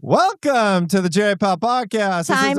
Welcome to the Jerry Pal Podcast. Time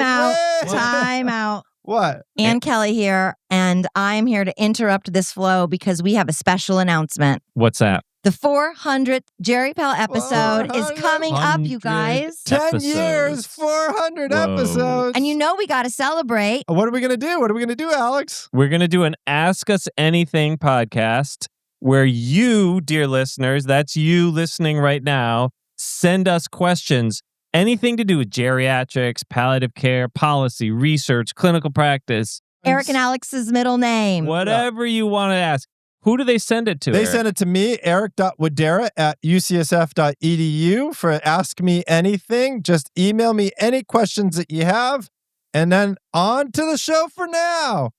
out. What? Ann Kelly here, and I'm here to interrupt this flow because we have a special announcement. What's that? The 400th Jerry Pal episode is coming up, you guys. 10 years, 400 episodes. And you know we got to celebrate. What are we going to do? What are we going to do, Alex? We're going to do an Ask Us Anything podcast where you, dear listeners, that's you listening right now, send us questions. Anything to do with geriatrics, palliative care, policy, research, clinical practice. Eric and Alex's middle name. Whatever you want to ask. Who do they send it to? They send it to me, eric.wadera@ucsf.edu for Ask Me Anything. Just email me any questions that you have. And then on to the show for now.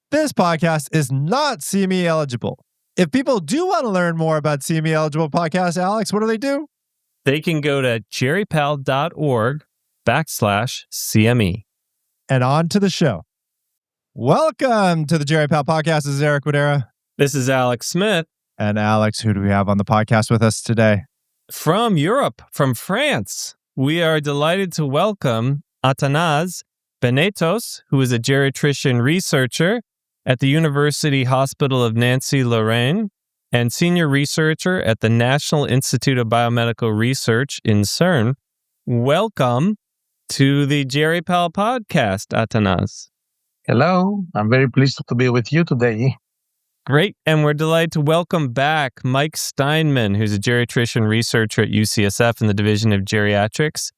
This podcast is not CME eligible. If people do want to learn more about CME eligible podcasts, Alex, what do they do? They can go to jerrypal.org/CME. And on to the show. Welcome to the Jerry Pal Podcast. This is Eric Wadera. This is Alex Smith. And Alex, who do we have on the podcast with us today? From Europe, from France, we are delighted to welcome Athanase Benetos, who is a geriatrician researcher at the University Hospital of Nancy-Lorraine and senior researcher at the National Institute of Biomedical Research in CERN. Welcome to the Jerry Pal Podcast, Athanase. Hello, I'm very pleased to be with you today. Great, and we're delighted to welcome back Mike Steinman, who's a geriatrician researcher at UCSF in the Division of Geriatrics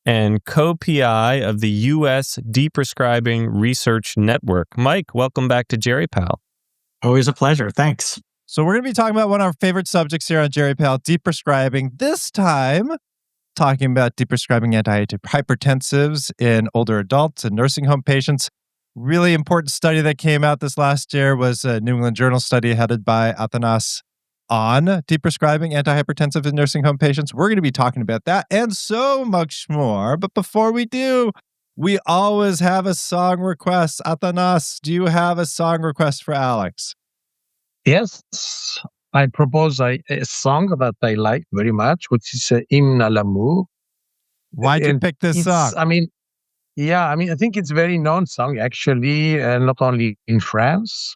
and co-PI of the U.S. De-prescribing Research Network. Mike, welcome back to Jerry Pal. Always a pleasure. Thanks. So we're going to be talking about one of our favorite subjects here on Jerry Pal, deprescribing. This time, talking about deprescribing anti-hypertensives in older adults and nursing home patients. Really important study that came out this last year was a New England Journal study headed by Athanase on deprescribing anti-hypertensive in nursing home patients. We're going to be talking about that and so much more. But before we do, we always have a song request. Athanase, do you have a song request for Alex? Yes, I propose a song that I like very much, which is Hymne à l'amour. Why'd you pick this song? I think it's a very known song, actually, not only in France.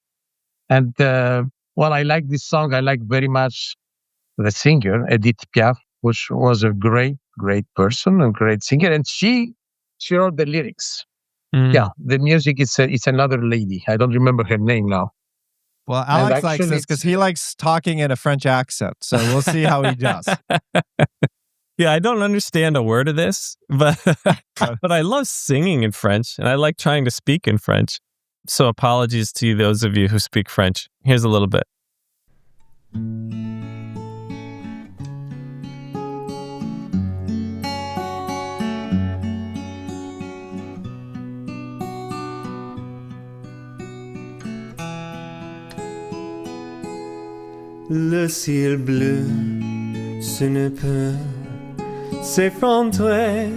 And, I like this song. I like very much the singer, Edith Piaf, which was a great, great person, a great singer. And she wrote the lyrics. Yeah, the music is it's another lady. I don't remember her name now. Well, Alex likes this because he likes talking in a French accent. So we'll see how he does. Yeah, I don't understand a word of this, but I love singing in French, and I like trying to speak in French. So apologies to those of you who speak French. Here's a little bit. Le ciel bleu, ce ne peut s'effondrer.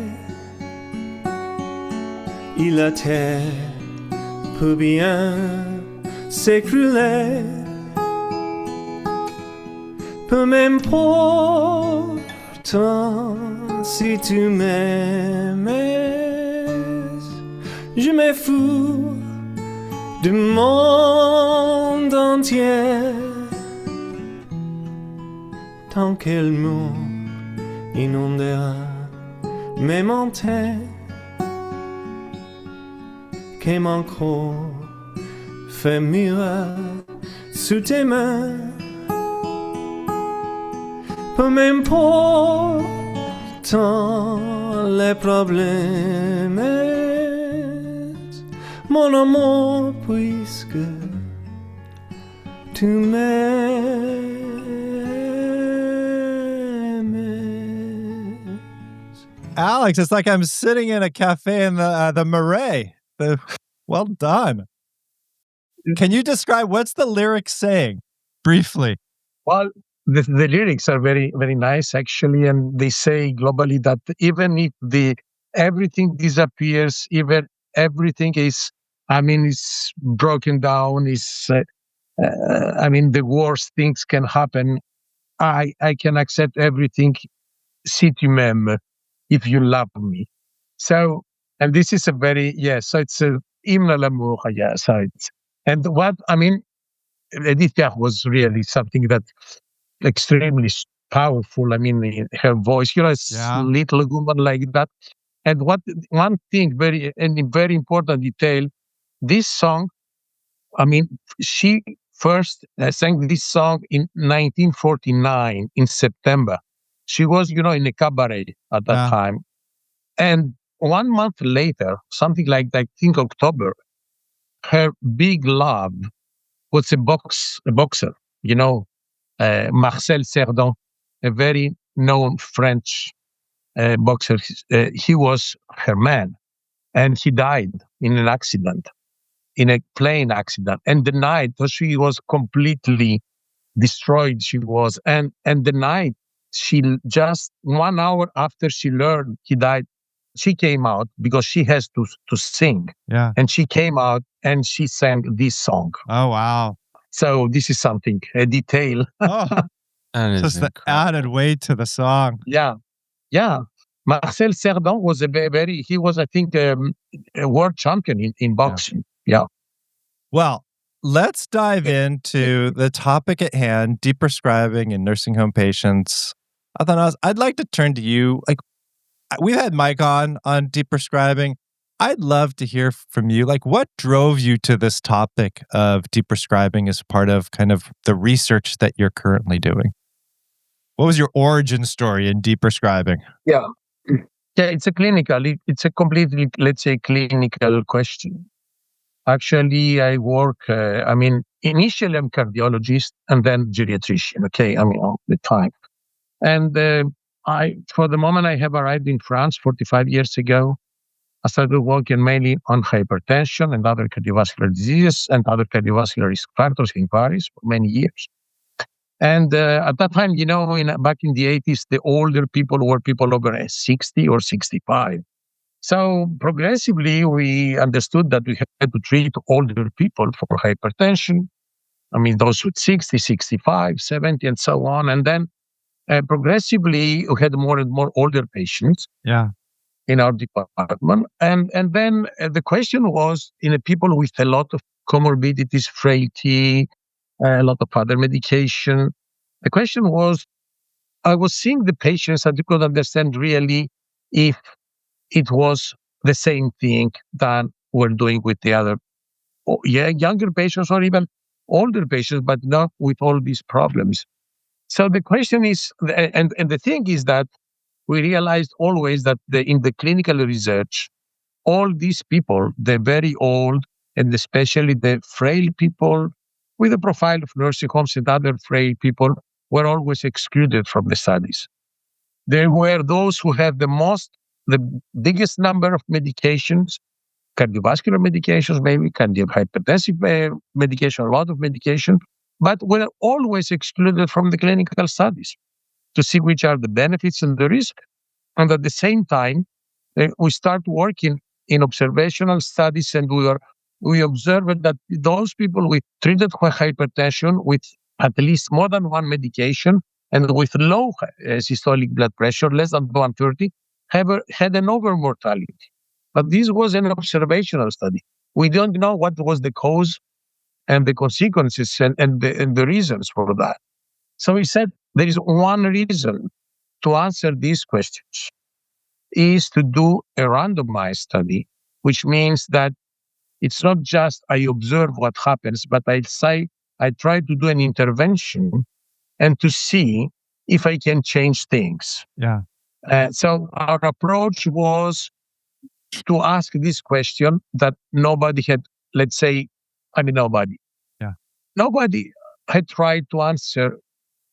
Et la terre peut bien s'écrouler. Peu m'importe si tu m'aimes. Je me fous du monde entier. Tant qu'elle m'eau inondera mes montagnes, que mon corps frémira sous tes mains. Peu m'importe les problèmes, mon amour, puisque tu m'aimes. Alex, it's like I'm sitting in a cafe in the Marais. Well done. Can you describe what's the lyrics saying briefly? Well, the lyrics are very, very nice, actually. And they say globally that even if everything disappears, even everything is broken down, the worst things can happen. I can accept everything. Si tu m'aimes. if you love me. So, and this is a very, so it's a hymne à l'amour, so it's, and what, I mean, Edith Piaf was really something that extremely powerful. I mean, her voice, it's little woman like that. And one thing, very important detail, this song, I mean, she first sang this song in 1949 in September. She was, in a cabaret at that time. And 1 month later, something like I think October, her big love was a boxer, Marcel Cerdan, a very known French boxer. He was her man, and he died in an accident, in a plane accident. And the night, she was completely destroyed. She was, and the night, she just 1 hour after she learned he died, she came out because she has to sing. Yeah. And she came out and she sang this song. Oh, wow. So this is something, a detail. Oh, just the added weight to the song. Yeah. Marcel Cerdan was he was, I think, a world champion in boxing. Yeah. Well, let's dive into the topic at hand, deprescribing in nursing home patients. Athanase, I'd like to turn to you. Like, we've had Mike on deprescribing. I'd love to hear from you. Like, what drove you to this topic of deprescribing as part of kind of the research that you're currently doing? What was your origin story in deprescribing? Yeah, it's a completely, let's say, clinical question. Actually, I work, initially I'm cardiologist and then geriatrician, all the time. And for the moment I have arrived in France 45 years ago, I started working mainly on hypertension and other cardiovascular diseases and other cardiovascular risk factors in Paris for many years. And at that time, back in the 80s, the older people were people over 60 or 65. So progressively, we understood that we had to treat older people for hypertension. I mean, those with 60, 65, 70, and so on. And then progressively, we had more and more older patients. Yeah. In our department. And then the question was, in people with a lot of comorbidities, frailty, a lot of other medication. The question was, I was seeing the patients and I could understand really if it was the same thing that we're doing with the other younger patients or even older patients, but not with all these problems. So the question is, and the thing is that we realized always that in the clinical research, all these people, the very old and especially the frail people with a profile of nursing homes and other frail people were always excluded from the studies. There were those who had the biggest number of medications, cardiovascular medications, maybe hypertensive medication, a lot of medication, but were always excluded from the clinical studies to see which are the benefits and the risk. And at the same time, we start working in observational studies, and we observed that those people with treated hypertension with at least more than one medication and with low systolic blood pressure, less than 130, had an overmortality. But this was an observational study. We don't know what was the cause and the consequences and the reasons for that. So we said there is one reason to answer these questions is to do a randomized study, which means that it's not just I observe what happens, but I try to do an intervention and to see if I can change things. Yeah. So our approach was to ask this question that nobody had, nobody. Yeah. Nobody had tried to answer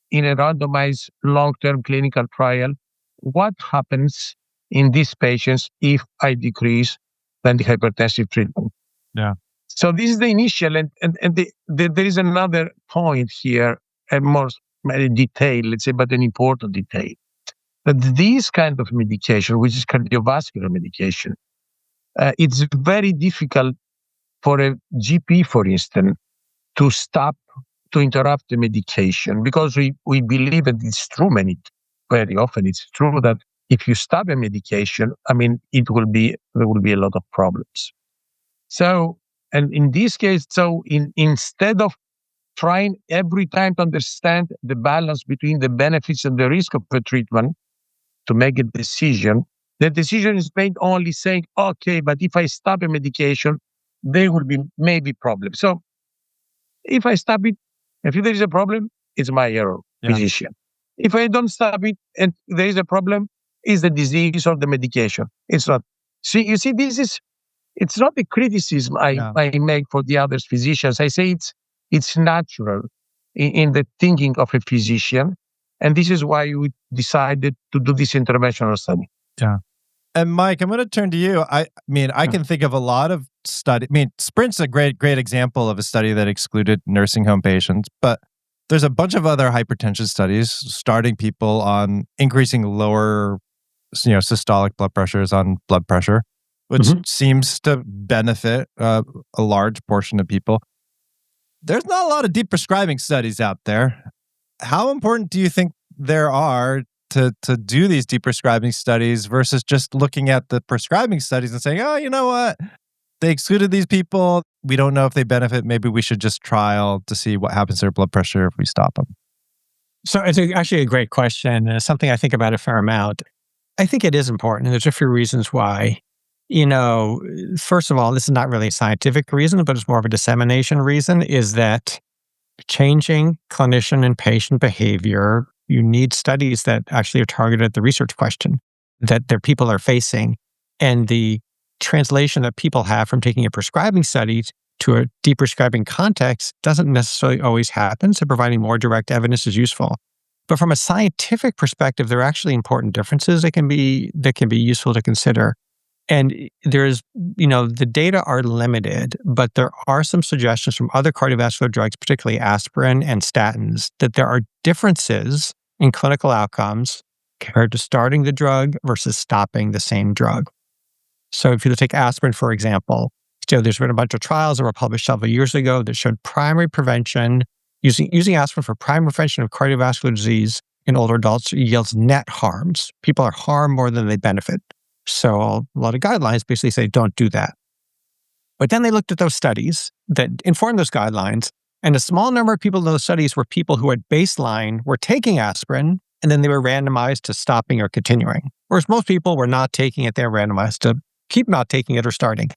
in a randomized long-term clinical trial, what happens in these patients if I decrease the antihypertensive treatment? Yeah. So this is the initial, and there is another point here, a more detail, let's say, but an important detail. That this kind of medication, which is cardiovascular medication, it's very difficult for a GP, for instance, to interrupt the medication, because we believe, and it's true very often it's true, that if you stop a medication, there will be a lot of problems. So, and in this case, instead of trying every time to understand the balance between the benefits and the risk of the treatment to make a decision, the decision is made only saying, okay, but if I stop a medication, there will be maybe problems. So if I stop it, if there is a problem, it's my error, physician. If I don't stop it and there is a problem, it's the disease or the medication. It's not. See, you see, it's not a criticism I make for the other physicians. I say it's natural in the thinking of a physician. And this is why we decided to do this interventional study. Yeah. And Mike, I'm going to turn to you. I can think of a lot of study. Sprint's a great example of a study that excluded nursing home patients, but there's a bunch of other hypertension studies starting people on increasing lower, systolic blood pressures on blood pressure, which seems to benefit a large portion of people. There's not a lot of deprescribing studies out there. How important do you think there are to do these deprescribing studies versus just looking at the prescribing studies and saying, oh, you know what? They excluded these people. We don't know if they benefit. Maybe we should just trial to see what happens to their blood pressure if we stop them. So it's actually a great question. It's something I think about a fair amount. I think it is important, and there's a few reasons why. First of all, this is not really a scientific reason, but it's more of a dissemination reason, is that changing clinician and patient behavior, you need studies that actually are targeted at the research question that their people are facing. And the translation that people have from taking a prescribing study to a deprescribing context doesn't necessarily always happen. So providing more direct evidence is useful. But from a scientific perspective, there are actually important differences that can be useful to consider. And there's, the data are limited, but there are some suggestions from other cardiovascular drugs, particularly aspirin and statins, that there are differences in clinical outcomes compared to starting the drug versus stopping the same drug. So if you take aspirin, for example, there's been a bunch of trials that were published several years ago that showed primary prevention, using aspirin for primary prevention of cardiovascular disease in older adults yields net harms. People are harmed more than they benefit. So a lot of guidelines basically say, don't do that. But then they looked at those studies that informed those guidelines, and a small number of people in those studies were people who at baseline were taking aspirin, and then they were randomized to stopping or continuing. Whereas most people were not taking it, they were randomized to keep not taking it or starting.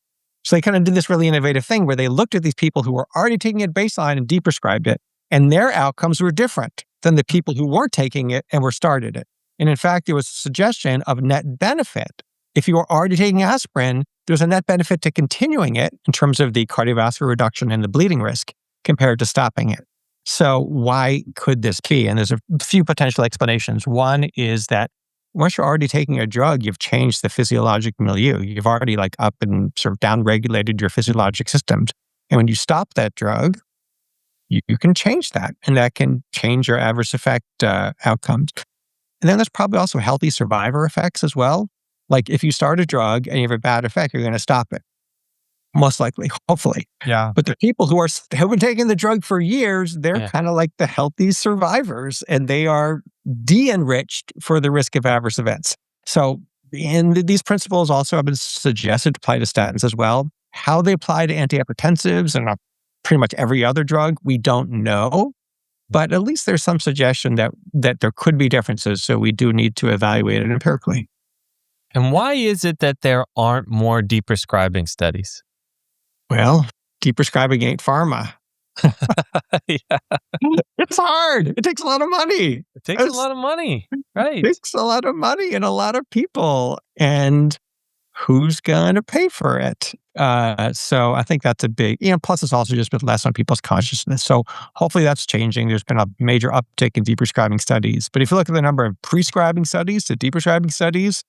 So they kind of did this really innovative thing where they looked at these people who were already taking it baseline and deprescribed it, and their outcomes were different than the people who weren't taking it and were started it. And in fact, there was a suggestion of net benefit. If you were already taking aspirin, there's a net benefit to continuing it in terms of the cardiovascular reduction and the bleeding risk compared to stopping it. So why could this be? And there's a few potential explanations. One is that once you're already taking a drug, you've changed the physiologic milieu. You've already up and sort of down-regulated your physiologic systems. And when you stop that drug, you can change that, and that can change your adverse effect outcomes. And then there's probably also healthy survivor effects as well. Like if you start a drug and you have a bad effect, you're going to stop it. Most likely, hopefully. Yeah. But the people who have been taking the drug for years, they're kind of like the healthy survivors, and they are de-enriched for the risk of adverse events. So, and these principles also have been suggested to apply to statins as well. How they apply to anti-hypertensives and pretty much every other drug, we don't know. But at least there's some suggestion that there could be differences. So we do need to evaluate it empirically. And why is it that there aren't more deprescribing studies? Well, deprescribing ain't pharma. Yeah. It's hard. It takes a lot of money. It takes a lot of money. Right. It takes a lot of money and a lot of people. And who's going to pay for it? So I think that's a big, plus it's also just been less on people's consciousness. So hopefully that's changing. There's been a major uptick in deprescribing studies. But if you look at the number of prescribing studies to deprescribing studies,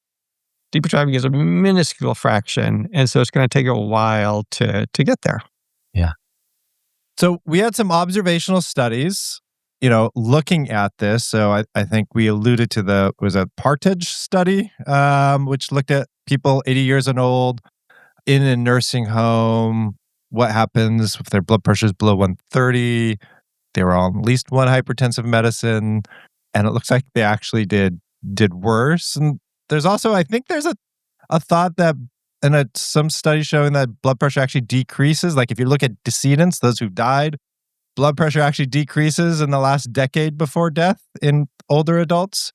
deprescribing is a minuscule fraction. And so it's going to take a while to get there. Yeah. So we had some observational studies, looking at this. So I think we alluded to the Partridge study, which looked at people 80 years and old in a nursing home. What happens if their blood pressure is below 130? They were on at least one hypertensive medicine, and it looks like they actually did worse. And there's also, I think there's a thought that, and some studies showing that blood pressure actually decreases. Like if you look at decedents, those who've died, blood pressure actually decreases in the last decade before death in older adults.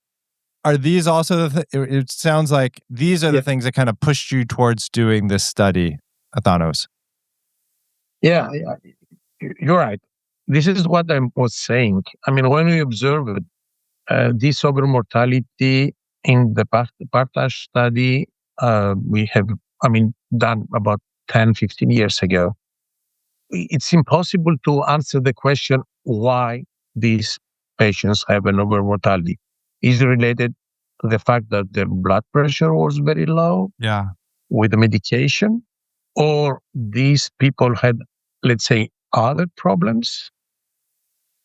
Are these also it sounds like these are the things that kind of pushed you towards doing this study, Athanase? Yeah, you're right. This is what I was saying. I mean, when we observed this over mortality in the Partage study, we have, done about 10, 15 years ago, it's impossible to answer the question why these patients have an over mortality. Is it related to the fact that their blood pressure was very low with the medication, or these people had, let's say, other problems,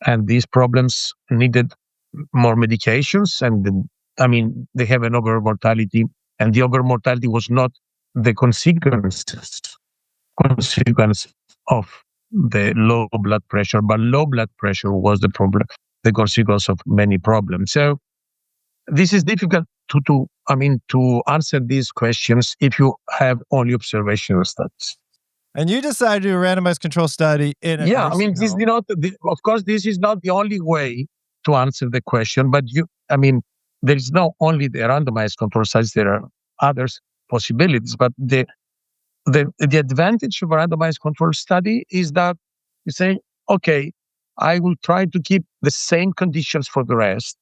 and these problems needed more medications, and they have an over mortality, and the over mortality was not the consequence of the low blood pressure, but low blood pressure was the problem, the consequence of many problems. So this is difficult to answer these questions if you have only observational studies. And you decided to do a randomized control study in a nursing this home. of course, this is not the only way to answer the question, but there is not only the randomized control studies, there are other possibilities, but the advantage of a randomized control study is that you say, okay, I will try to keep the same conditions for the rest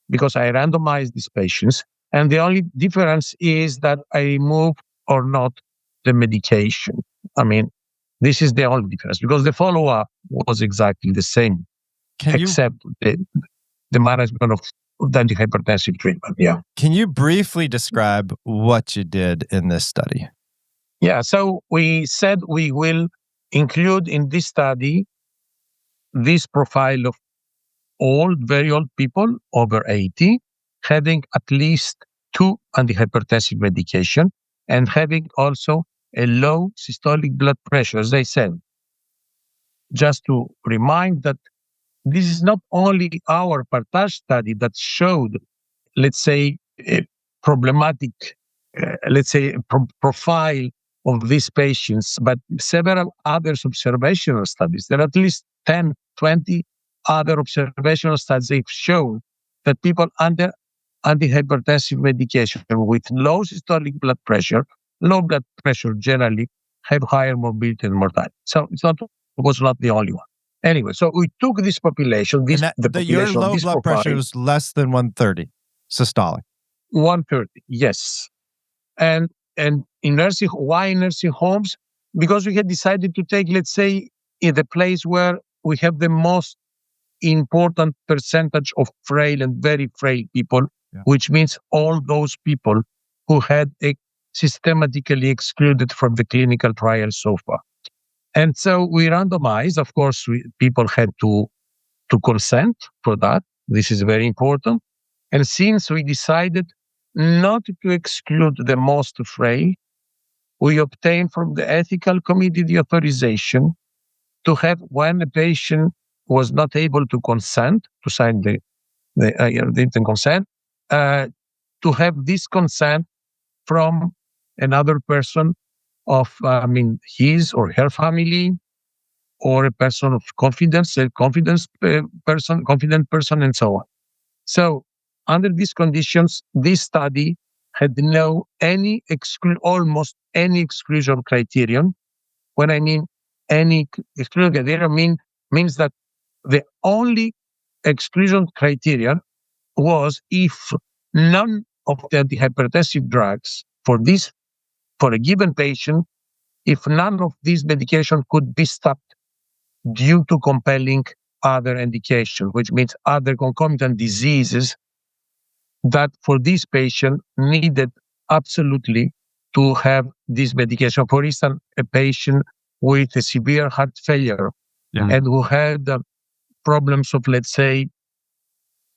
because I randomize these patients. And the only difference is that I remove or not the medication. This is the only difference because the follow-up was exactly the same, except the management of the anti-hypertensive treatment. Yeah. Can you briefly describe what you did in this study? Yeah, so we said we will include in this study this profile of very old people over 80, having at least 2 antihypertensive medication and having also a low systolic blood pressure, as I said. Just to remind that this is not only our Partage study that showed, let's say, a problematic, profile of these patients, but several other observational studies. There are at least 10, 20 other observational studies that show that people under antihypertensive medication with low systolic blood pressure, low blood pressure generally, have higher morbidity and mortality. So it was not the only one. Anyway, so we took this population, your low blood pressure was less than 130 systolic. 130, yes. And in nursing homes? Because we had decided to take, let's say, in the place where we have the most important percentage of frail and very frail people, which means all those people who had systematically excluded from the clinical trial so far. And so we randomized. Of course, people had to consent for that. This is very important. And since we decided not to exclude the most frail, we obtained from the ethical committee the authorization to have, when a patient was not able to consent, to sign the written consent, to have this consent from another person of, his or her family, or a person of confidence, confident person, and so on. So, under these conditions, this study had almost any exclusion criterion. When I mean any exclusion criterion, means that the only exclusion criterion was if none of the antihypertensive drugs for a given patient, if none of these medications could be stopped due to compelling other indication, which means other concomitant diseases that for this patient needed absolutely to have this medication. For instance, a patient with a severe heart failure and who had problems of, let's say,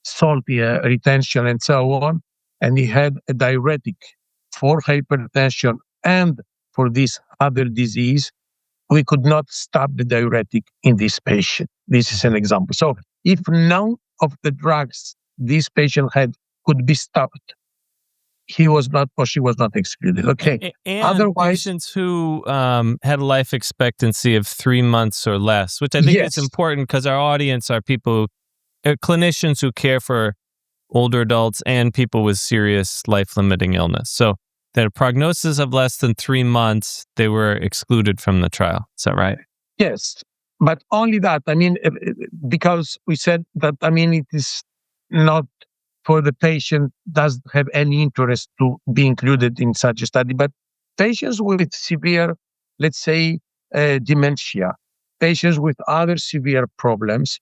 salt retention and so on, and he had a diuretic for hypertension and for this other disease, we could not stop the diuretic in this patient. This is an example. So if none of the drugs this patient had could be stopped he was not or she was not excluded. Okay. And Otherwise, patients who had a life expectancy of 3 months or less, which I think is yes, important because our audience are people, clinicians who care for older adults and people with serious life-limiting illness. So that a prognosis of less than 3 months, they were excluded from the trial. Is that right? yes, but only that. I mean, because we said that. I mean, it is not for the patient doesn't have any interest to be included in such a study, but patients with severe, let's say, dementia, patients with other severe problems,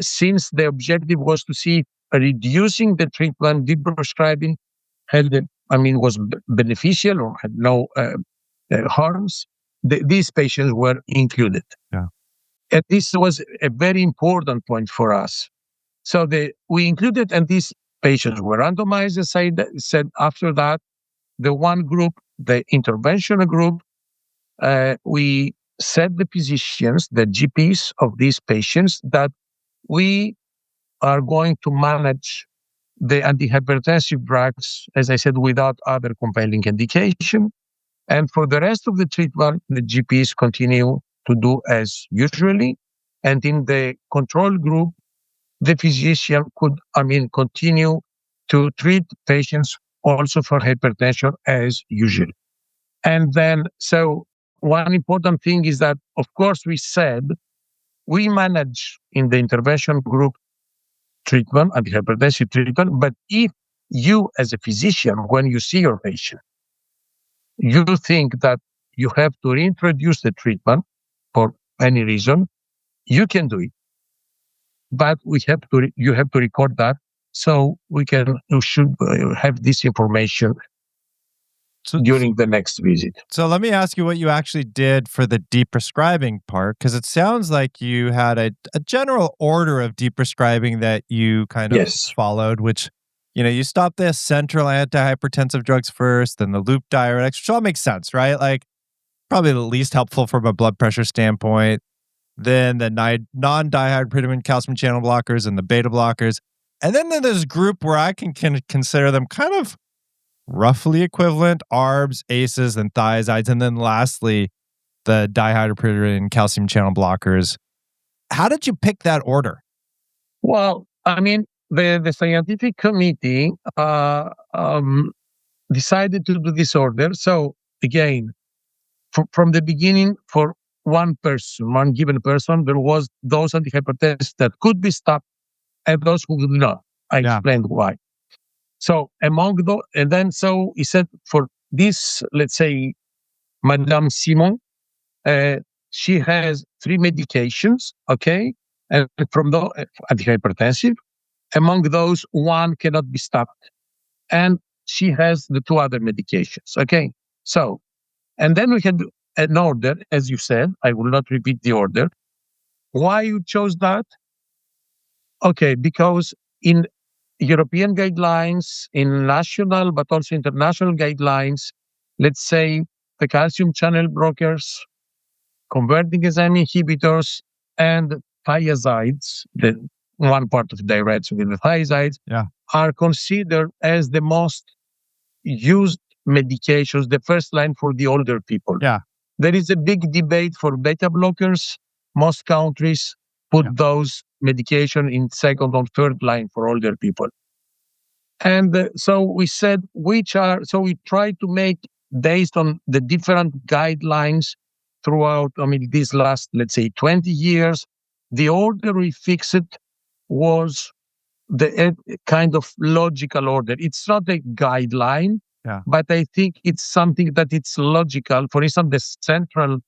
since the objective was to see reducing the treatment, deprescribing was beneficial or had no harms, these patients were included. Yeah. And this was a very important point for us. So we included, and these patients were randomized, as I said. After that, the one group, the interventional group, we said the physicians, the GPs of these patients, that we are going to manage the antihypertensive drugs, as I said, without other compelling indication. And for the rest of the treatment, the GPs continue to do as usually. And in the control group, the physician could, continue to treat patients also for hypertension as usual. And then, so one important thing is that, of course, we said we manage in the intervention group treatment, antihypertensive treatment, but if you as a physician, when you see your patient, you think that you have to reintroduce the treatment for any reason, you can do it. But you have to record that so you should have this information during the next visit. So let me ask you what you actually did for the deprescribing part, because it sounds like you had a general order of deprescribing that you kind of followed, which, you stopped the central antihypertensive drugs first, then the loop diuretics, which all makes sense, right? Like probably the least helpful from a blood pressure standpoint. Then the non-dihydroproteinuric calcium channel blockers and the beta blockers. And then there's a group where I can consider them kind of roughly equivalent, ARBs, ACEs, and thiazides. And then lastly, the dihydroproteinuric calcium channel blockers. How did you pick that order? Well, the scientific committee decided to do this order. So again, from the beginning, for one given person, there was those antihypertensives that could be stopped and those who would not. I explained why. So among those, and then so he said for this, let's say, Madame Simon, she has 3 medications, okay, and from the antihypertensive. Among those, one cannot be stopped, and she has the 2 other medications, okay. So, and then we had an order, as you said. I will not repeat the order. Why you chose that? Okay, because in European guidelines, in national but also international guidelines, let's say the calcium channel blockers, converting enzyme inhibitors, and thiazides, the one part of diuretics with the thiazides, are considered as the most used medications, the first line for the older people. Yeah. There is a big debate for beta blockers. Most countries put those medication in second or third line for older people. And so we said so we tried to make, based on the different guidelines throughout, these last, let's say, 20 years, the order we fixed was the kind of logical order. It's not a guideline, but I think it's something that it's logical. For instance, the central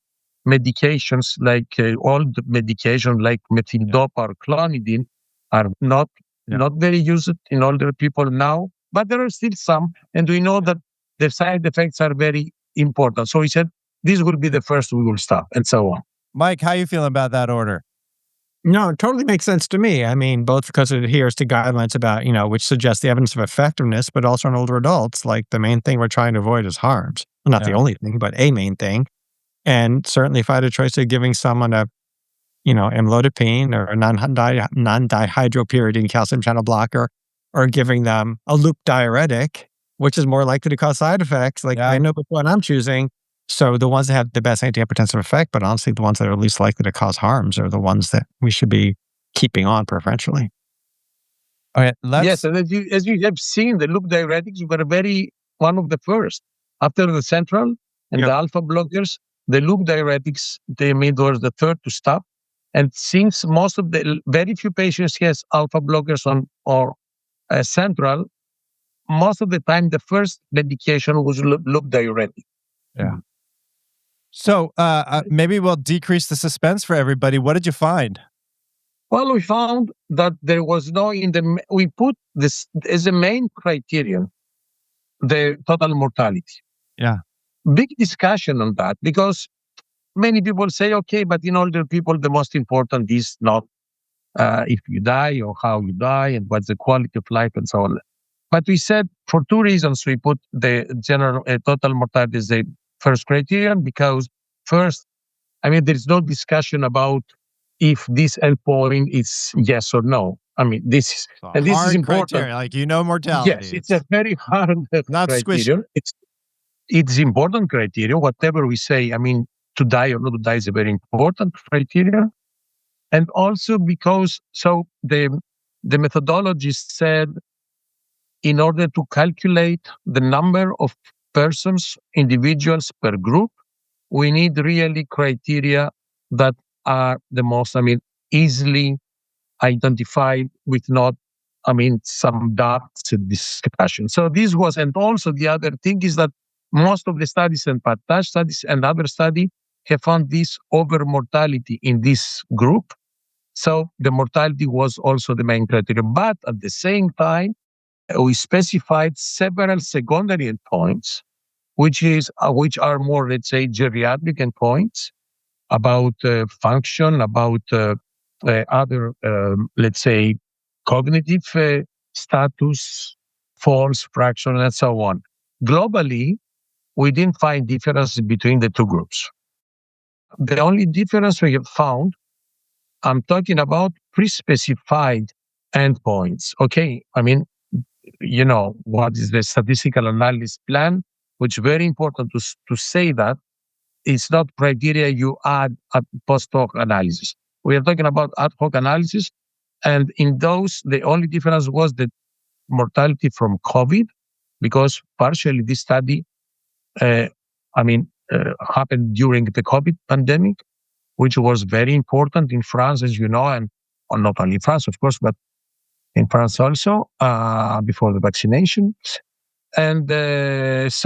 medications, like old medication like methyldopa or clonidine, are not very used in older people now, but there are still some, and we know that the side effects are very important. So we said this will be the first we will stop, and so on. Mike, how are you feeling about that order? No, it totally makes sense to me. Both because it adheres to guidelines about, which suggest the evidence of effectiveness, but also in older adults, like the main thing we're trying to avoid is harms. Well, not the only thing, but a main thing. And certainly if I had a choice of giving someone a, amlodipine or a non-dihydropyridine calcium channel blocker, or giving them a loop diuretic, which is more likely to cause side effects. Like I know which one I'm choosing. So the ones that have the best antihypertensive effect, but honestly, the ones that are least likely to cause harms are the ones that we should be keeping on preferentially. All right, yes, and as you have seen, the loop diuretics were one of the first. After the central and the alpha blockers, the loop diuretics, they made was the third to stop. And since very few patients has alpha blockers or central, most of the time the first medication was loop diuretic. Yeah. So maybe we'll decrease the suspense for everybody. What did you find? Well, we found that there was we put this as a main criterion, the total mortality. Yeah. Big discussion on that because many people say, okay, but in older people, the most important is not if you die or how you die and what's the quality of life and so on. But we said for two reasons we put the general total mortality as the first criterion because first, I mean, there is no discussion about if this endpoint is yes or no. I mean, this is important. Criteria, like mortality. Yes, it's a very hard not criterion. Squishy. It's important criteria. Whatever we say, I mean, to die or not to die is a very important criteria. And also because the methodologist said in order to calculate the number of individuals per group, we need really criteria that are the most, easily identified with some doubts and discussion. So this was, and also the other thing is that most of the studies and Palliative studies and other studies have found this over mortality in this group. So the mortality was also the main criteria. But at the same time, we specified several secondary endpoints, which are more, let's say, geriatric endpoints about function, about other, let's say, cognitive status, falls fraction, and so on. Globally, we didn't find differences between the two groups. The only difference we have found, I'm talking about pre-specified endpoints. Okay, I mean, what is the statistical analysis plan, which is very important to say that it's not criteria you add at post-hoc analysis. We are talking about ad hoc analysis. And in those, the only difference was the mortality from COVID, because partially this study, happened during the COVID pandemic, which was very important in France, as you know, and not only in France, of course, but in France also, before the vaccination. And this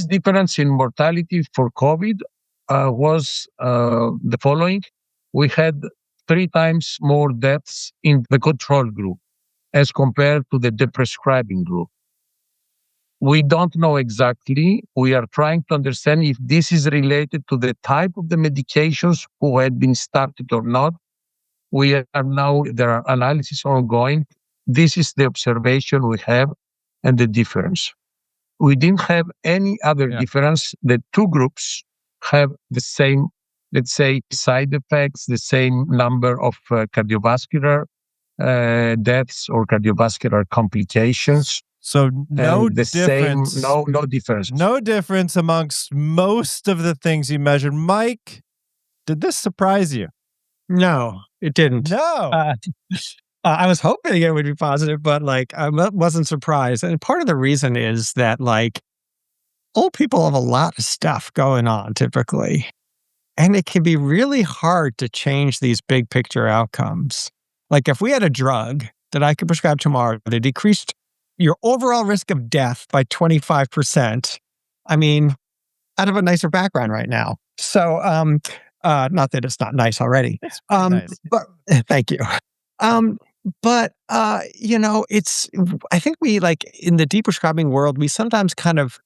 difference in mortality for COVID was the following. We had 3 times more deaths in the control group as compared to the deprescribing group. We don't know exactly. We are trying to understand if this is related to the type of the medications who had been started or not. There are analyses ongoing. This is the observation we have and the difference. We didn't have any other difference. The two groups have the same, let's say, side effects, the same number of cardiovascular deaths or cardiovascular complications. So no difference. No difference. No difference amongst most of the things you measured. Mike, did this surprise you? No, it didn't. No. I was hoping it would be positive, but I wasn't surprised. And part of the reason is that old people have a lot of stuff going on typically. And it can be really hard to change these big picture outcomes. Like if we had a drug that I could prescribe tomorrow that decreased your overall risk of death by 25%, I mean, I'd have a nicer background right now. So, not that it's not nice already. It's nice. But thank you. But I think we in the deprescribing world, we sometimes kind of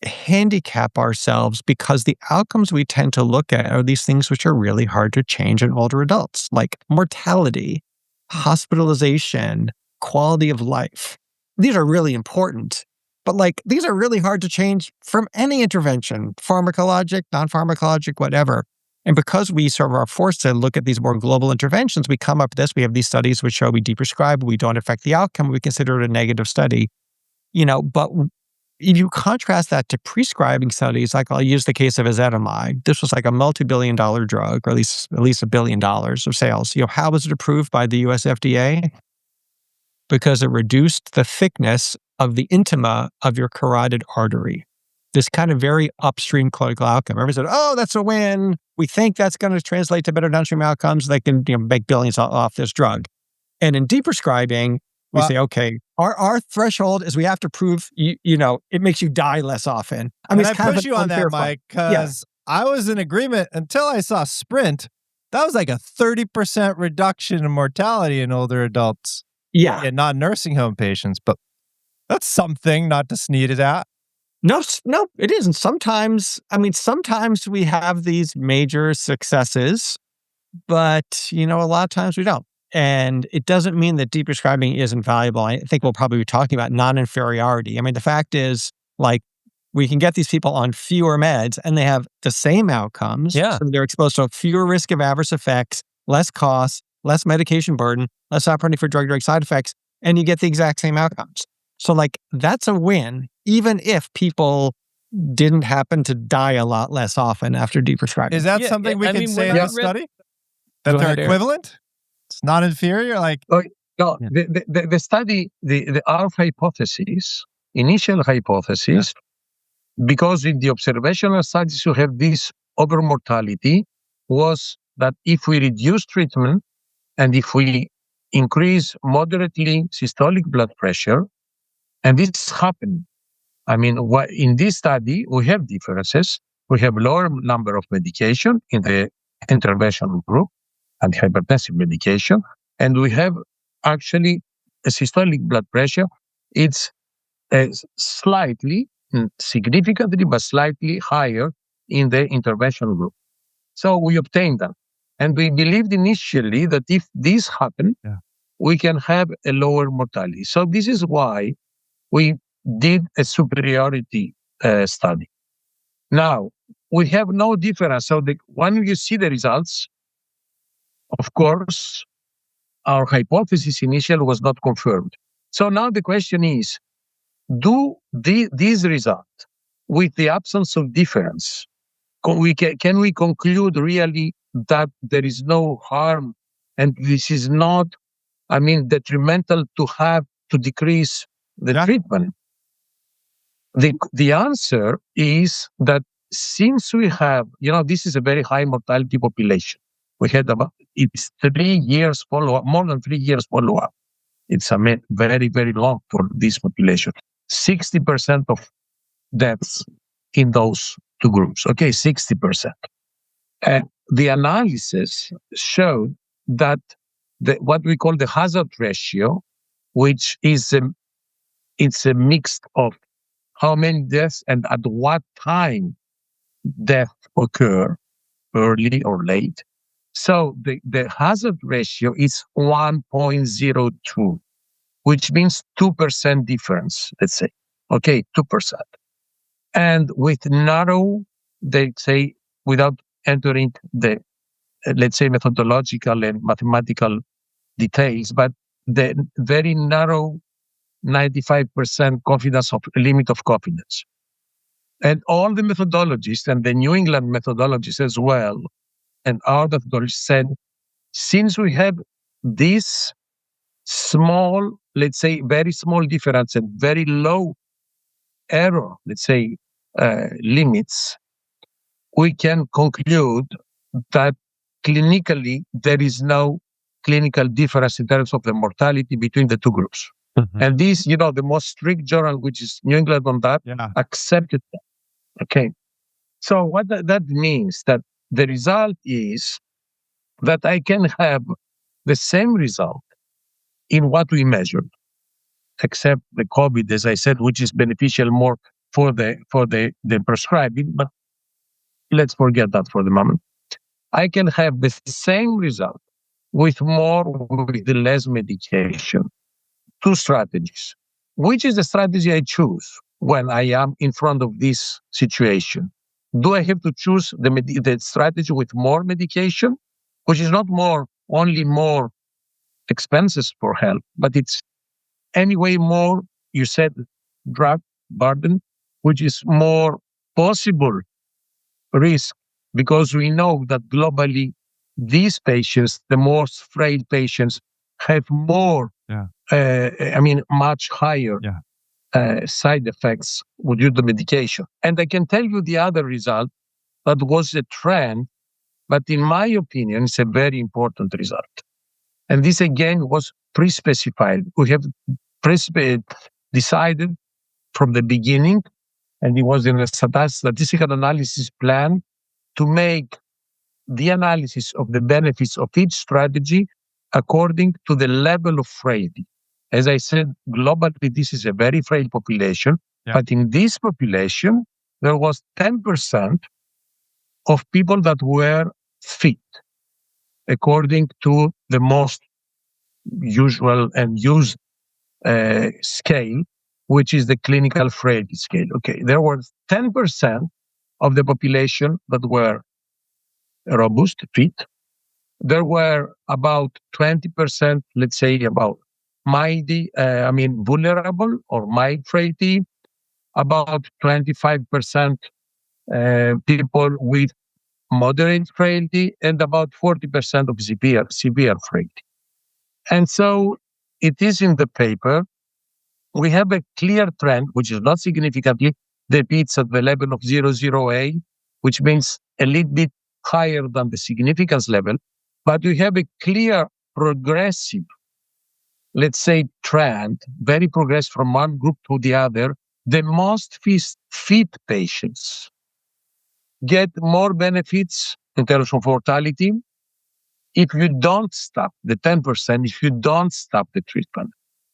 handicap ourselves because the outcomes we tend to look at are these things which are really hard to change in older adults, like mortality, hospitalization, quality of life. These are really important, but these are really hard to change from any intervention, pharmacologic, non-pharmacologic, whatever. And because we sort of are forced to look at these more global interventions, we come up with this. We have these studies which show we deprescribe, we don't affect the outcome, we consider it a negative study. But if you contrast that to prescribing studies, like I'll use the case of ezetimibe. This was like a multi-billion-dollar drug, or at least $1 billion of sales. How was it approved by the US FDA? Because it reduced the thickness of the intima of your carotid artery. This kind of very upstream clinical outcome. Everybody said, "Oh, that's a win. We think that's going to translate to better downstream outcomes. They can make billions off this drug." And in deprescribing, we say, okay, our threshold is we have to prove, it makes you die less often. I mean, and it's I kind push of you on that, Mike, because I was in agreement until I saw Sprint. That was like a 30% reduction in mortality in older adults. Yeah, not nursing home patients, but that's something not to sneeze it at. No, it isn't. Sometimes we have these major successes, but, a lot of times we don't. And it doesn't mean that deprescribing isn't valuable. I think we'll probably be talking about non-inferiority. I mean, the fact is, we can get these people on fewer meds and they have the same outcomes. Yeah. So they're exposed to a fewer risk of adverse effects, less costs, less medication burden, less opportunity for drug-drug side effects, and you get the exact same outcomes. So, that's a win, even if people didn't happen to die a lot less often after deprescribing. Is that something we can say in the study? That they're equivalent? It's not inferior? No, the study, our hypothesis, initial hypothesis, because in the observational studies you have this overmortality, was that if we reduce treatment and if we increase moderately systolic blood pressure, and this happened. I mean, in this study, we have differences. We have lower number of medication in the intervention group, anti-hypertensive medication, and we have actually a systolic blood pressure. It's slightly, significantly, but slightly higher in the intervention group. So we obtained that. And we believed initially that if this happened, we can have a lower mortality. So this is why we did a superiority study. Now, we have no difference. So when you see the results, of course, our hypothesis initial was not confirmed. So now the question is, do these results, with the absence of difference, can we conclude really that there is no harm and this is not, detrimental to decrease the treatment? The answer is that since we have, this is a very high mortality population. We had it's 3 years follow-up, more than 3 years follow-up. It's very, very long for this population. 60% of deaths in those two groups. Okay, 60%. And the analysis showed that what we call the hazard ratio, which is it's a mix of how many deaths and at what time death occur, early or late. So the hazard ratio is 1.02, which means 2% difference, let's say. Okay, 2%. And with narrow, they say, without entering the, let's say, methodological and mathematical details, but the very narrow 95% confidence limit of confidence. And all the methodologists and the New England methodologists as well, and our methodologists said, since we have this small, let's say, very small difference and very low error, let's say, limits, we can conclude that clinically there is no clinical difference in terms of the mortality between the two groups. Mm-hmm. And this, the most strict journal, which is New England on that, accepted that. Okay. So what that means, that the result is that I can have the same result in what we measured, except the COVID, as I said, which is beneficial more for the prescribing, but let's forget that for the moment. I can have the same result with less medication. Two strategies. Which is the strategy I choose when I am in front of this situation? Do I have to choose the strategy with more medication, which is not only more expenses for health, but it's anyway more, you said, drug burden, which is more possible risk, because we know that globally, these patients, the most frail patients, have more, much higher side effects due to medication. And I can tell you the other result that was a trend, but in my opinion, it's a very important result. And this again was pre-specified. We have decided from the beginning, and it was in a statistical analysis plan, to make the analysis of the benefits of each strategy according to the level of frailty. As I said, globally, this is a very frail population, but in this population, there was 10% of people that were fit, according to the most usual and used scale, which is the clinical frailty scale. Okay, there were 10% of the population that were robust, fit. There were about 20%, let's say, about vulnerable or mild frailty, about 25% people with moderate frailty, and about 40% of severe frailty. And so it is in the paper. We have a clear trend, which is not significantly depicts at the level of 00A, which means a little bit higher than the significance level, but we have a clear progressive, let's say, trend, very progressive from one group to the other. The most fit patients get more benefits in terms of mortality if you don't stop the 10%, if you don't stop the treatment.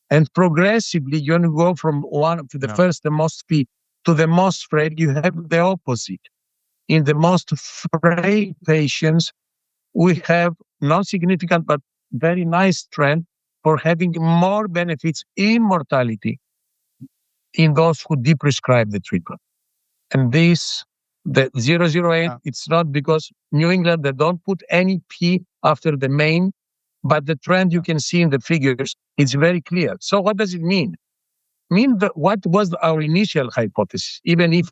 And progressively, you go from one to the first, the most fit, to the most frail. You have the opposite. In the most frail patients, we have non-significant but very nice trend for having more benefits in mortality in those who deprescribe the treatment. And this, the 008, it's not because New England, they don't put any P after the main, but the trend you can see in the figures, it's very clear. So what does it mean? Mean that what was our initial hypothesis, even if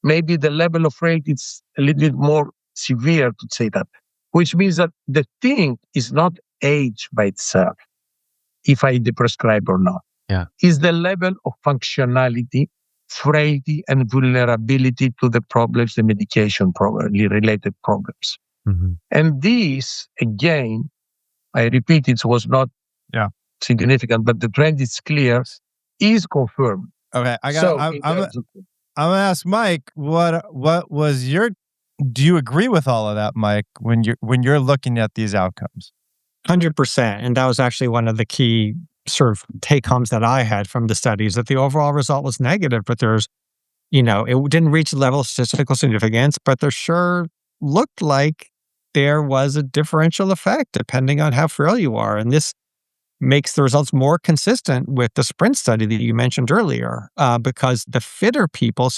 maybe the level of frailty is a little bit more severe to say that, which means that the thing is not age by itself, if I deprescribe or not. Is the level of functionality, frailty, and vulnerability to the problems, the medication related problems. Mm-hmm. And this, again, I repeat, it was not significant, but the trend is clear, is confirmed. Okay, I'm gonna ask Mike, what was your? Do you agree with all of that, Mike? When you're looking at these outcomes, 100%, and that was actually one of the key sort of take homes that I had from the studies, that the overall result was negative, but there's, it didn't reach the level of statistical significance, but there sure looked like there was a differential effect depending on how frail you are. And this makes the results more consistent with the SPRINT study that you mentioned earlier, because the fitter people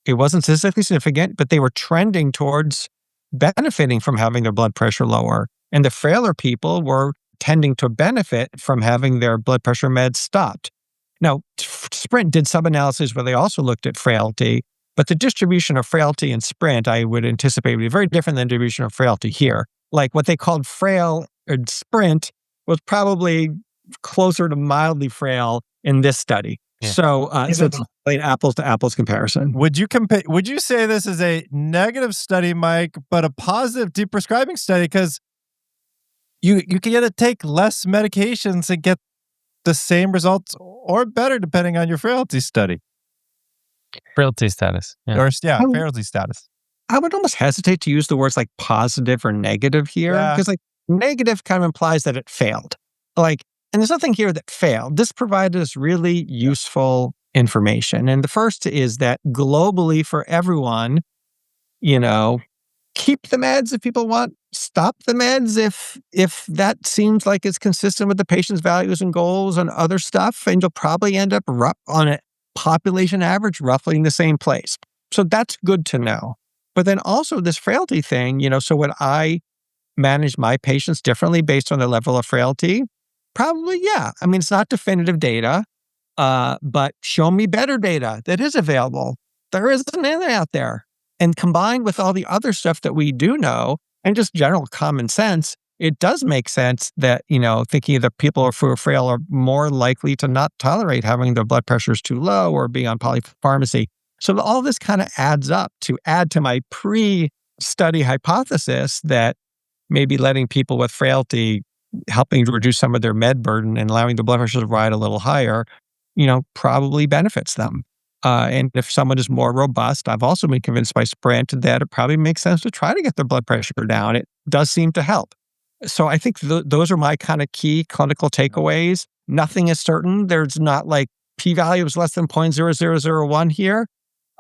it wasn't statistically significant, but they were trending towards benefiting from having their blood pressure lower. And the frailer people were tending to benefit from having their blood pressure meds stopped. Now, SPRINT did sub-analysis where they also looked at frailty, but the distribution of frailty in SPRINT, I would anticipate, would be very different than the distribution of frailty here. Like what they called frail in SPRINT was probably closer to mildly frail in this study. Yeah. So it's an apples to apples comparison. Would you say this is a negative study, Mike, but a positive deprescribing study? Because you can get to take less medications and get the same results or better depending on your frailty study. Frailty status. Frailty status. I would almost hesitate to use the words like positive or negative here, because like negative kind of implies that it failed. And there's nothing here that failed. This provided us really useful information. And the first is that globally for everyone, keep the meds if people want, stop the meds if that seems like it's consistent with the patient's values and goals and other stuff, and you'll probably end up on a population average roughly in the same place. So that's good to know. But then also this frailty thing, so would I manage my patients differently based on their level of frailty? Probably, yeah. I mean, it's not definitive data, But show me better data that is available. There isn't any out there. And combined with all the other stuff that we do know and just general common sense, it does make sense that, thinking that people who are frail are more likely to not tolerate having their blood pressures too low or being on polypharmacy. So all this kind of adds up to add to my pre-study hypothesis that maybe letting people with frailty, helping to reduce some of their med burden and allowing the blood pressure to ride a little higher, probably benefits them. And if someone is more robust, I've also been convinced by Sprint that it probably makes sense to try to get their blood pressure down. It does seem to help. So I think those are my kind of key clinical takeaways. Nothing is certain. There's not like p-value is less than 0.0001 here.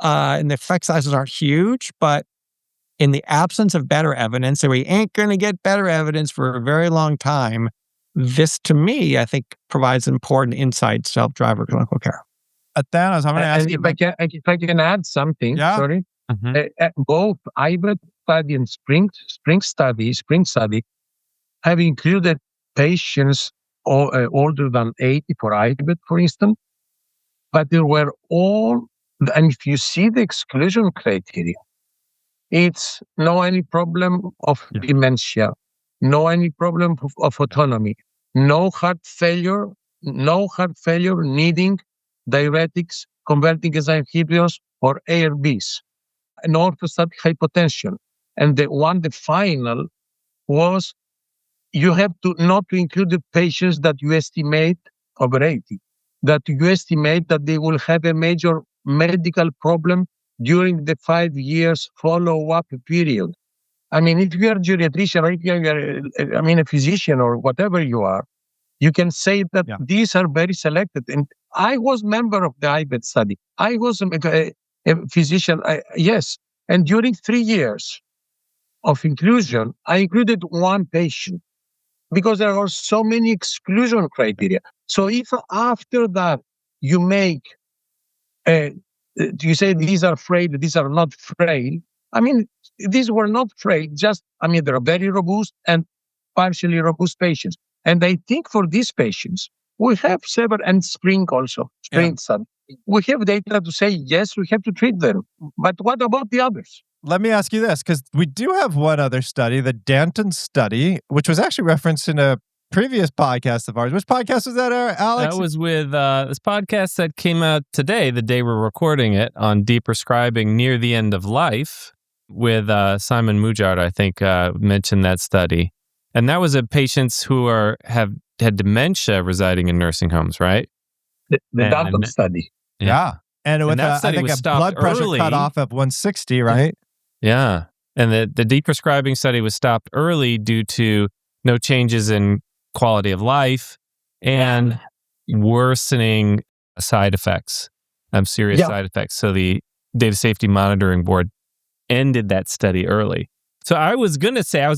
And the effect sizes aren't huge, but in the absence of better evidence, and we ain't going to get better evidence for a very long time, this, to me, I think, provides important insights to help drive our clinical care. Athanase, I'm going to ask you. If I can add something, sorry. Both IBET study and Spring study have included patients older than 80 for IBET, for instance. But they were all, and if you see the exclusion criteria, it's no any problem of dementia, no any problem of autonomy, no heart failure needing diuretics, converting enzyme inhibitors, or ARBs, and orthostatic hypotension. And the final was you have to not to include the patients that you estimate over 80, that you estimate that they will have a major medical problem during the 5 years follow-up period. I mean, if you are a geriatrician or if you are, a physician or whatever you are, you can say that these are very selected. And I was member of the IBET study. I was a physician, yes. And during 3 years of inclusion, I included one patient because there are so many exclusion criteria. So if after that you make, you say these are frail, these are not frail. I mean, these were not frail, they're very robust and partially robust patients. And I think for these patients, we have several, and Spring study. We have data to say, yes, we have to treat them. But what about the others? Let me ask you this, because we do have one other study, the Danton study, which was actually referenced in a previous podcast of ours. Which podcast was that, Alex? That was with this podcast that came out today, the day we're recording it, on deprescribing near the end of life with Simon Mujard, I think, mentioned that study. And that was of patients who had dementia residing in nursing homes, right? The Danton study. Yeah. And with that study I think was a blood pressure early. cutoff of 160, right? Yeah. And the deprescribing study was stopped early due to no changes in quality of life and worsening side effects, serious side effects. So the Data Safety Monitoring Board ended that study early. So I was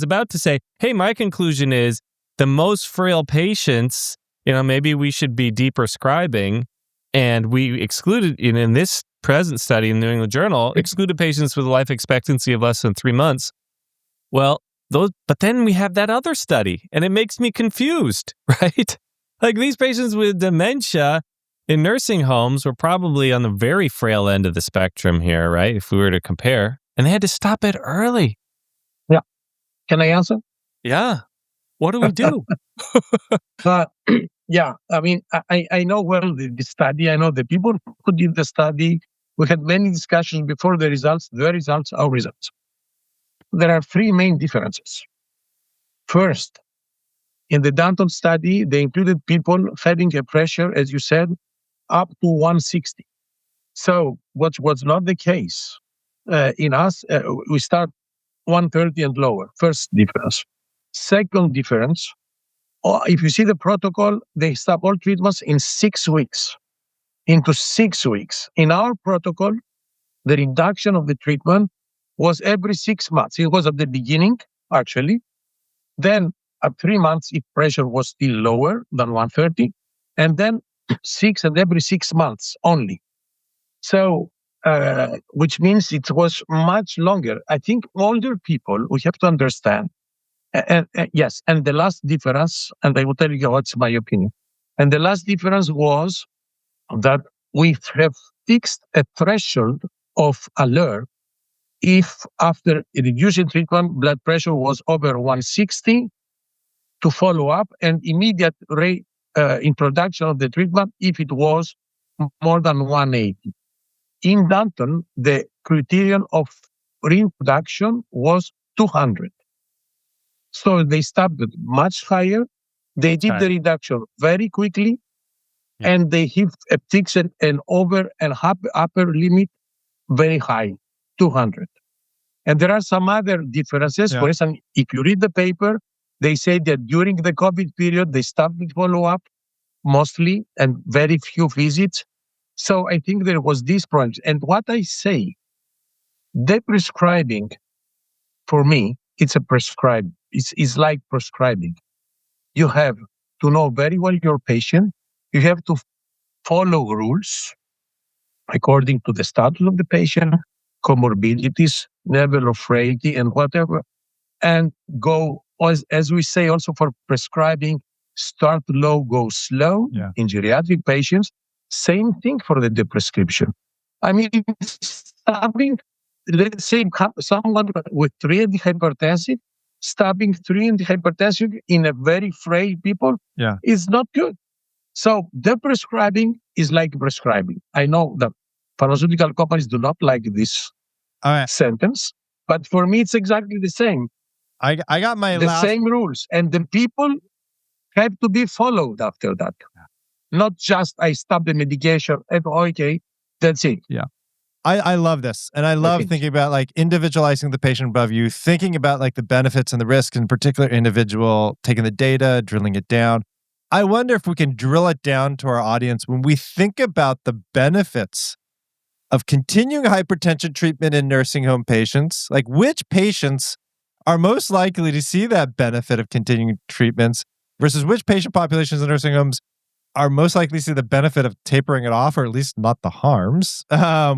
about to say, hey, my conclusion is the most frail patients, maybe we should be deprescribing. And we excluded, in this present study in the New England Journal, excluded patients with a life expectancy of less than 3 months. Well, but then we have that other study, and it makes me confused, right? Like these patients with dementia in nursing homes were probably on the very frail end of the spectrum here, right? If we were to compare, and they had to stop it early. Yeah. Can I answer? Yeah. What do we do? Yeah, I know well the study. I know the people who did the study. We had many discussions before the results, our results. There are three main differences. First, in the Danton study, they included people having a pressure, as you said, up to 160. So what was not the case in us, we start 130 and lower. First difference. Second difference, if you see the protocol, they stop all treatments in 6 weeks. Into 6 weeks. In our protocol, the reduction of the treatment was every 6 months. It was at the beginning, actually. Then at 3 months, if pressure was still lower than 130, and then every 6 months only. So, which means it was much longer. I think older people, we have to understand. Yes, and the last difference, and I will tell you what's my opinion. And the last difference was that we have fixed a threshold of alert if after reducing treatment, blood pressure was over 160 to follow up and immediate introduction of the treatment if it was more than 180. In Danton, the criterion of reintroduction was 200. So they stopped it much higher. They did the reduction very quickly, and they have fixed an over and upper limit very high, 200. And there are some other differences. For instance, if you read the paper, they say that during the COVID period, they stopped the follow-up mostly and very few visits. So I think there was this problem. And what I say, deprescribing, for me, it's a prescribe. It's like prescribing. You have to know very well your patient. You have to follow rules according to the status of the patient, comorbidities, level of frailty, and whatever. And go, as we say also for prescribing, start low, go slow in geriatric patients. Same thing for the deprescription. I mean, let's say someone with 3 anti-hypertensive, stopping 3 anti-hypertensive in a very frail people is not good. So deprescribing is like prescribing. I know that pharmaceutical companies do not like this sentence, but for me, it's exactly the same. I got my same rules, and the people have to be followed after that. Not just I stop the medication and okay, that's it. Yeah. I love this. And I love thinking about like individualizing the patient above you, thinking about like the benefits and the risks, in particular individual, taking the data, drilling it down. I wonder if we can drill it down to our audience when we think about the benefits of continuing hypertension treatment in nursing home patients. Like, which patients are most likely to see that benefit of continuing treatments versus which patient populations in nursing homes are most likely to see the benefit of tapering it off, or at least not the harms,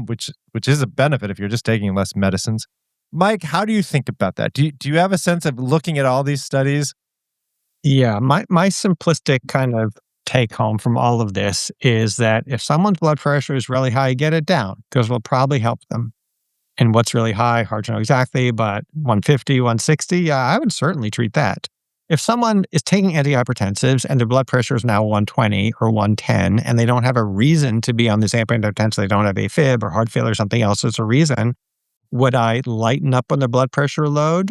which is a benefit if you're just taking less medicines. Mike, how do you think about that? Do you have a sense of looking at all these studies? Yeah, my simplistic kind of take home from all of this is that if someone's blood pressure is really high, get it down because it'll probably help them. And what's really high, hard to know exactly, but 150, 160, yeah, I would certainly treat that. If someone is taking antihypertensives and their blood pressure is now 120 or 110 and they don't have a reason to be on this antihypertensive, they don't have AFib or heart failure or something else as a reason, would I lighten up on the blood pressure load?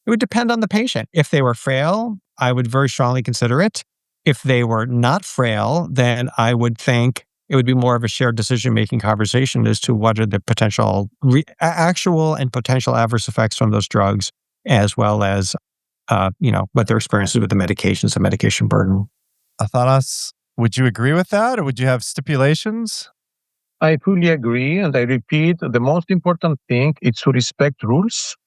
It would depend on the patient. If they were frail, I would very strongly consider it. If they were not frail, then I would think it would be more of a shared decision-making conversation as to what are the potential actual and potential adverse effects from those drugs, as well as what their experiences with the medications and medication burden. Athanase, would you agree with that, or would you have stipulations? I fully agree, and I repeat, the most important thing is to respect rules.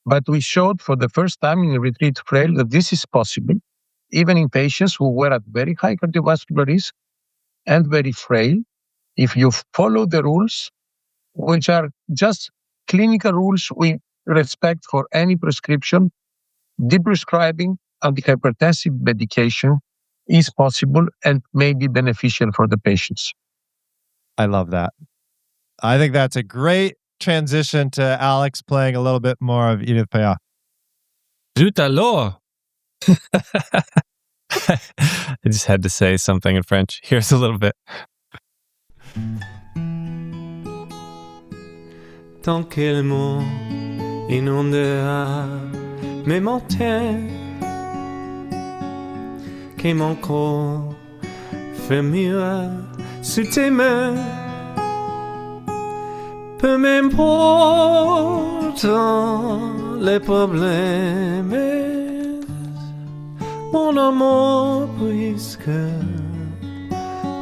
But we showed for the first time in retreat frail that this is possible, even in patients who were at very high cardiovascular risk and very frail. If you follow the rules, which are just clinical rules we respect for any prescription, de-prescribing antihypertensive medication is possible and may be beneficial for the patients. I love that. I think that's a great transition to Alex playing a little bit more of Edith Piaf. Zut alors! I just had to say something in French. Here's a little bit. Tant que le mot inondera mes montagnes, que mon corps fermera sous tes mains, peu m'importe les problèmes, mon amour, puisque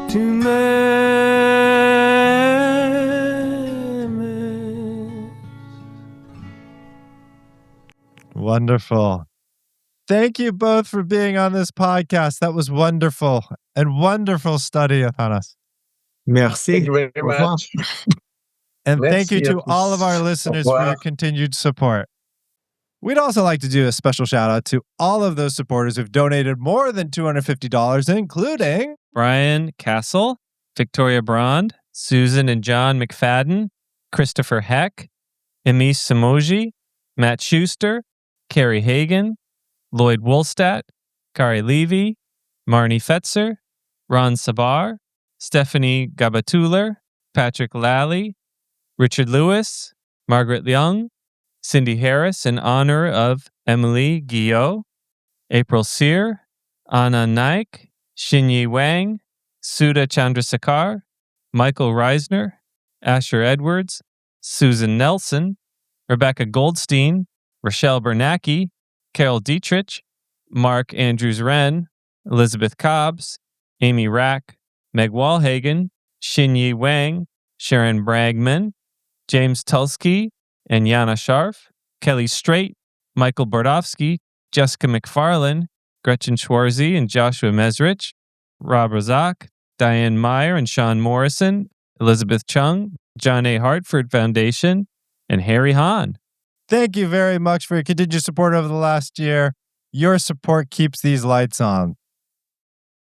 tu m'aimes. Wonderful. Thank you both for being on this podcast. That was wonderful. And wonderful study, Athanase. Merci. Thank you very much. And thank you to all of our listeners for your continued support. We'd also like to do a special shout out to all of those supporters who've donated more than $250, including Brian Castle, Victoria Brand, Susan and John McFadden, Christopher Heck, Emis Samoji, Matt Schuster, Carrie Hagan, Lloyd Woolstat, Kari Levy, Marnie Fetzer, Ron Sabar, Stephanie Gabatuller, Patrick Lally, Richard Lewis, Margaret Young, Cindy Harris in honor of Emily Guillot, April Sear, Anna Naik, Xinyi Wang, Sudha Chandrasekhar, Michael Reisner, Asher Edwards, Susan Nelson, Rebecca Goldstein, Rochelle Bernacki, Carol Dietrich, Mark Andrews Wren, Elizabeth Cobbs, Amy Rack, Meg Walhagen, Xinyi Wang, Sharon Bragman, James Tulsky and Yana Scharf, Kelly Strait, Michael Bordowski, Jessica McFarlane, Gretchen Schwarzy and Joshua Mesrich, Rob Razak, Diane Meyer and Sean Morrison, Elizabeth Chung, John A. Hartford Foundation, and Harry Hahn. Thank you very much for your continued support over the last year. Your support keeps these lights on.